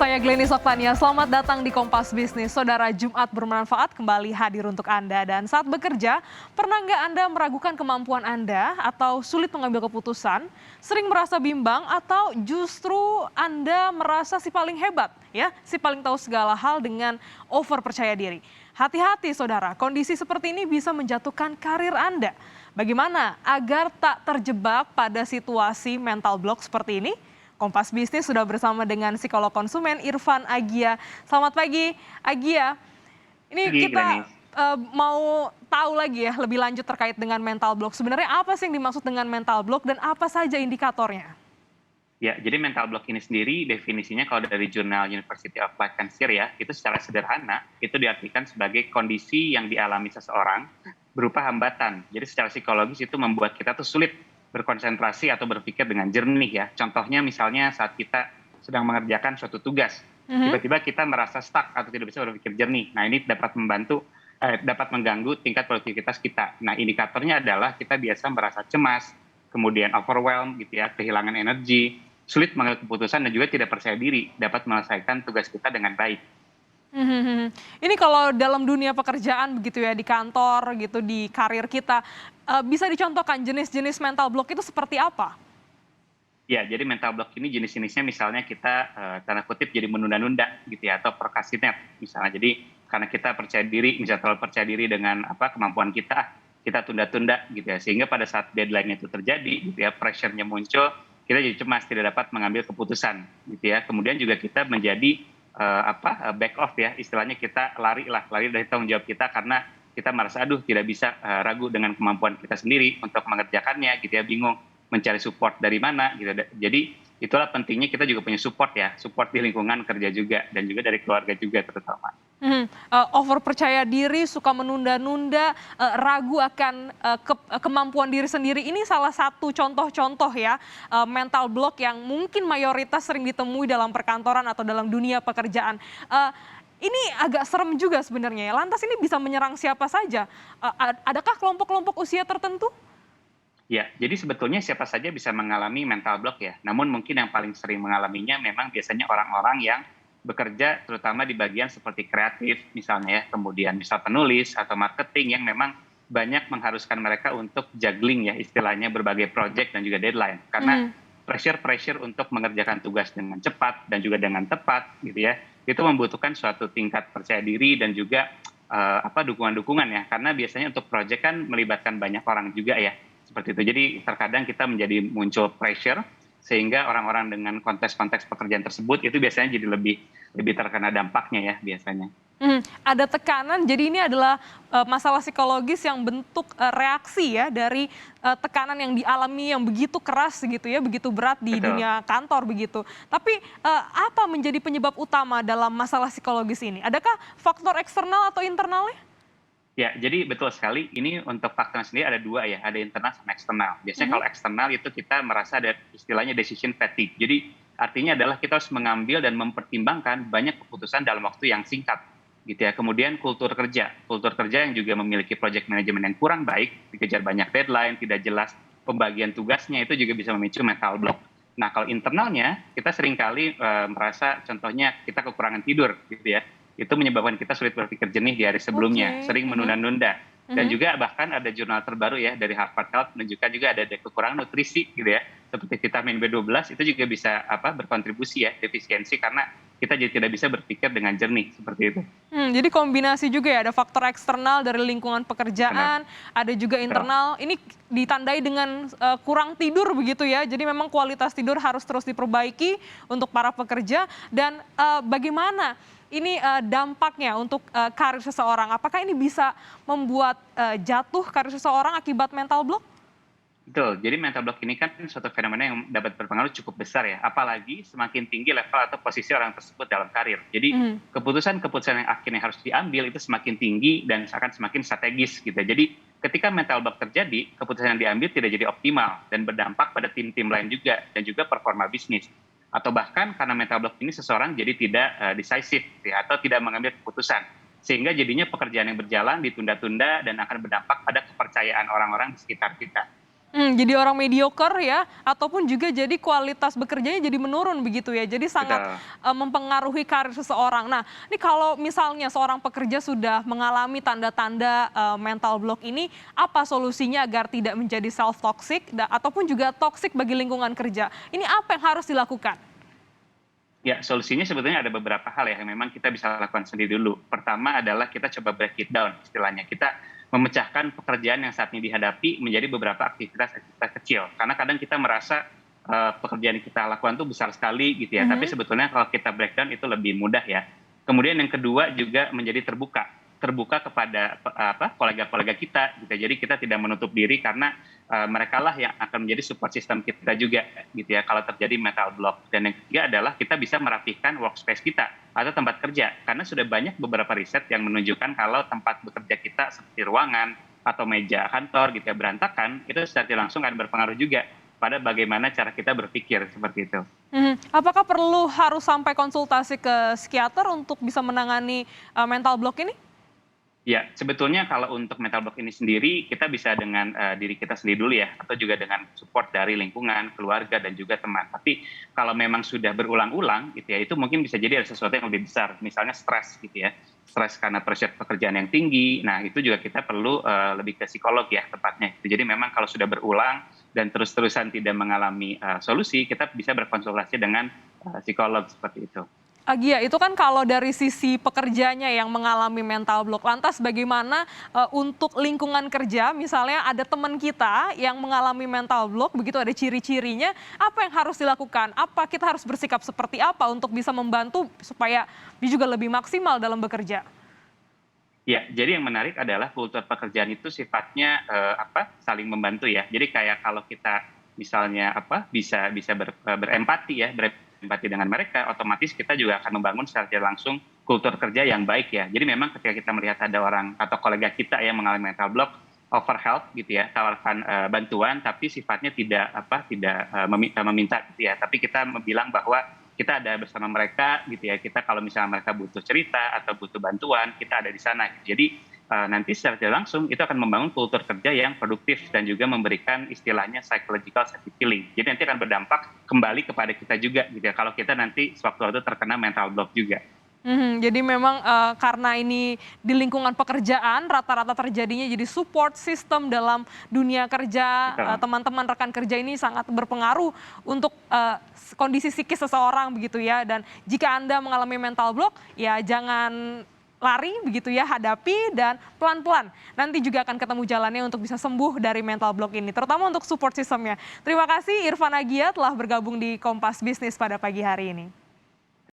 Saya Glenys Oktania, selamat datang di Kompas Bisnis. Saudara, Jumat bermanfaat kembali hadir untuk Anda. Dan saat bekerja, pernah nggak Anda meragukan kemampuan Anda atau sulit mengambil keputusan? Sering merasa bimbang atau justru Anda merasa si paling hebat, ya, si paling tahu segala hal dengan over percaya diri? Hati-hati saudara, kondisi seperti ini bisa menjatuhkan karir Anda. Bagaimana agar tak terjebak pada situasi mental block seperti ini? Kompas Bisnis sudah bersama dengan psikolog konsumen Irfan Agia. Selamat pagi, Agia. Ini Pagi, kita Glenis. mau tahu lagi ya lebih lanjut terkait dengan mental block. Sebenarnya apa sih yang dimaksud dengan mental block dan apa saja indikatornya? Ya, jadi mental block ini sendiri definisinya kalau dari jurnal University of Lancashire ya, itu secara sederhana itu diartikan sebagai kondisi yang dialami seseorang berupa hambatan. Jadi secara psikologis itu membuat kita tuh sulit berkonsentrasi atau berpikir dengan jernih ya. Contohnya misalnya saat kita sedang mengerjakan suatu tugas, Mhm. tiba-tiba kita merasa stuck atau tidak bisa berpikir jernih. Nah, ini dapat mengganggu tingkat produktivitas kita. Nah, indikatornya adalah kita biasa merasa cemas, kemudian overwhelmed gitu ya, kehilangan energi, sulit mengambil keputusan dan juga tidak percaya diri dapat menyelesaikan tugas kita dengan baik. Mhm. Ini kalau dalam dunia pekerjaan begitu ya, di kantor gitu, di karir kita, bisa dicontohkan jenis-jenis mental block itu seperti apa? Ya, jadi mental block ini jenis-jenisnya misalnya kita tanda kutip jadi menunda-nunda gitu ya atau procrastinate misalnya. Jadi karena kita percaya diri, misalnya terlalu percaya diri dengan kemampuan kita, kita tunda-tunda gitu ya. Sehingga pada saat deadline itu terjadi gitu ya, pressure-nya muncul, kita jadi cemas, tidak dapat mengambil keputusan gitu ya. Kemudian juga kita menjadi back off ya, istilahnya kita lari dari tanggung jawab kita karena kita merasa aduh tidak bisa, ragu dengan kemampuan kita sendiri untuk mengerjakannya gitu ya, bingung mencari support dari mana gitu. Jadi itulah pentingnya kita juga punya support ya, support di lingkungan kerja juga dan juga dari keluarga juga terutama. Mhm, over percaya diri, suka menunda-nunda, ragu akan, kemampuan diri sendiri, ini salah satu contoh-contoh ya, mental block yang mungkin mayoritas sering ditemui dalam perkantoran atau dalam dunia pekerjaan. Ini agak serem juga sebenarnya ya, lantas ini bisa menyerang siapa saja? Adakah kelompok-kelompok usia tertentu? Ya, jadi sebetulnya siapa saja bisa mengalami mental block ya. Namun mungkin yang paling sering mengalaminya memang biasanya orang-orang yang bekerja terutama di bagian seperti kreatif misalnya ya, kemudian misal penulis atau marketing yang memang banyak mengharuskan mereka untuk juggling ya istilahnya berbagai project dan juga deadline. Karena Mhm. pressure untuk mengerjakan tugas dengan cepat dan juga dengan tepat gitu ya. Itu membutuhkan suatu tingkat percaya diri dan juga dukungan-dukungan ya. Karena biasanya untuk project kan melibatkan banyak orang juga ya seperti itu. Jadi terkadang kita menjadi muncul pressure sehingga orang-orang dengan konteks-konteks pekerjaan tersebut itu biasanya jadi lebih lebih terkena dampaknya ya biasanya. Ada tekanan, jadi ini adalah, masalah psikologis yang bentuk, reaksi ya dari, tekanan yang dialami yang begitu keras gitu ya, begitu berat di Betul. dunia kantor begitu. Tapi, apa menjadi penyebab utama dalam masalah psikologis ini? Adakah faktor eksternal atau internalnya? Ya, jadi betul sekali. Ini untuk faktornya sendiri ada dua ya, ada internal sama eksternal. Biasanya Mhm. kalau eksternal itu kita merasa ada istilahnya decision fatigue. Jadi artinya adalah kita harus mengambil dan mempertimbangkan banyak keputusan dalam waktu yang singkat, gitu ya. Kemudian kultur kerja yang juga memiliki project management yang kurang baik, dikejar banyak deadline, tidak jelas pembagian tugasnya itu juga bisa memicu mental block. Nah, kalau internalnya kita seringkali merasa contohnya kita kekurangan tidur, gitu ya, itu menyebabkan kita sulit berpikir jernih di hari sebelumnya, Oke, sering mhm, menunda-nunda. Dan mhm. juga bahkan ada jurnal terbaru ya dari Harvard Health menunjukkan juga ada kekurangan nutrisi gitu ya, seperti vitamin B12 itu juga bisa berkontribusi ya defisiensi karena kita jadi tidak bisa berpikir dengan jernih seperti itu. Jadi kombinasi juga ya, ada faktor eksternal dari lingkungan Benar, pekerjaan, ada juga betul. internal. Ini ditandai dengan, kurang tidur begitu ya. Jadi memang kualitas tidur harus terus diperbaiki untuk para pekerja dan, bagaimana ini, dampaknya untuk, karir seseorang? Apakah ini bisa membuat, jatuh karir seseorang akibat mental block? Betul, jadi mental block ini kan suatu fenomena yang dapat berpengaruh cukup besar ya, apalagi semakin tinggi level atau posisi orang tersebut dalam karir. Jadi Mhm. keputusan-keputusan yang akhirnya harus diambil itu semakin tinggi dan akan semakin strategis gitu. Jadi ketika mental block terjadi, keputusan yang diambil tidak jadi optimal dan berdampak pada tim-tim lain juga dan juga performa bisnis. Atau bahkan karena mental block ini seseorang jadi tidak decisive gitu ya, atau tidak mengambil keputusan. Sehingga jadinya pekerjaan yang berjalan ditunda-tunda dan akan berdampak pada kepercayaan orang-orang di sekitar kita. Jadi orang mediocre ya, ataupun juga jadi kualitas bekerjanya jadi menurun begitu ya. Jadi sangat Betul. mempengaruhi karir seseorang. Nah, ini kalau misalnya seorang pekerja sudah mengalami tanda-tanda mental block ini, apa solusinya agar tidak menjadi self toxic ataupun juga toxic bagi lingkungan kerja? Ini apa yang harus dilakukan? Ya, solusinya sebetulnya ada beberapa hal ya yang memang kita bisa lakukan sendiri dulu. Pertama adalah kita coba break it down istilahnya. Kita memecahkan pekerjaan yang saat ini dihadapi menjadi beberapa aktivitas-aktivitas kecil. Karena kadang kita merasa pekerjaan yang kita lakukan itu besar sekali gitu ya. Tapi Mhm. sebetulnya kalau kita breakdown itu lebih mudah ya. Kemudian yang kedua juga menjadi terbuka kepada kolega-kolega kita gitu. Jadi kita tidak menutup diri karena mereka lah yang akan menjadi support system kita juga gitu ya kalau terjadi mental block. Dan yang ketiga adalah kita bisa merapihkan workspace kita atau tempat kerja karena sudah banyak beberapa riset yang menunjukkan kalau tempat bekerja kita seperti ruangan atau meja kantor gitu ya berantakan itu secara tidak langsung akan berpengaruh juga pada bagaimana cara kita berpikir seperti itu. Apakah perlu harus sampai konsultasi ke psikiater untuk bisa menangani mental block ini? Ya, sebetulnya kalau untuk mental block ini sendiri, kita bisa dengan diri kita sendiri dulu ya, atau juga dengan support dari lingkungan, keluarga, dan juga teman. Tapi kalau memang sudah berulang-ulang, gitu ya, itu mungkin bisa jadi ada sesuatu yang lebih besar, misalnya stres, gitu ya, stres karena pressure pekerjaan yang tinggi. Nah, itu juga kita perlu lebih ke psikolog ya, tepatnya. Jadi memang kalau sudah berulang dan terus-terusan tidak mengalami solusi, kita bisa berkonsultasi dengan psikolog seperti itu. Agia, itu kan kalau dari sisi pekerjanya yang mengalami mental block. Lantas bagaimana untuk lingkungan kerja, misalnya ada teman kita yang mengalami mental block, begitu ada ciri-cirinya, apa yang harus dilakukan? Apa kita harus bersikap seperti apa untuk bisa membantu supaya dia juga lebih maksimal dalam bekerja? Ya, jadi yang menarik adalah kultur pekerjaan itu sifatnya saling membantu ya. Jadi kayak kalau kita misalnya bisa bisa berempati ya, berempati dengan mereka, otomatis kita juga akan membangun secara tidak langsung kultur kerja yang baik ya. Jadi memang ketika kita melihat ada orang atau kolega kita yang mengalami mental block, offer help gitu ya, tawarkan bantuan, tapi sifatnya tidak meminta gitu ya. Tapi kita bilang bahwa kita ada bersama mereka gitu ya. Kita kalau misalnya mereka butuh cerita atau butuh bantuan, kita ada di sana. Jadi nanti secara tidak langsung itu akan membangun kultur kerja yang produktif dan juga memberikan istilahnya psychological safety feeling. Jadi nanti akan berdampak kembali kepada kita juga gitu ya. Kalau kita nanti sewaktu-waktu terkena mental block juga. Jadi memang karena ini di lingkungan pekerjaan rata-rata terjadinya jadi support system dalam dunia kerja, Gitu. teman-teman rekan kerja ini sangat berpengaruh untuk kondisi psikis seseorang begitu ya. Dan jika Anda mengalami mental block, ya jangan lari begitu ya, hadapi dan pelan-pelan. Nanti juga akan ketemu jalannya untuk bisa sembuh dari mental block ini, terutama untuk support systemnya. Terima kasih Irfan Agia telah bergabung di Kompas Bisnis pada pagi hari ini.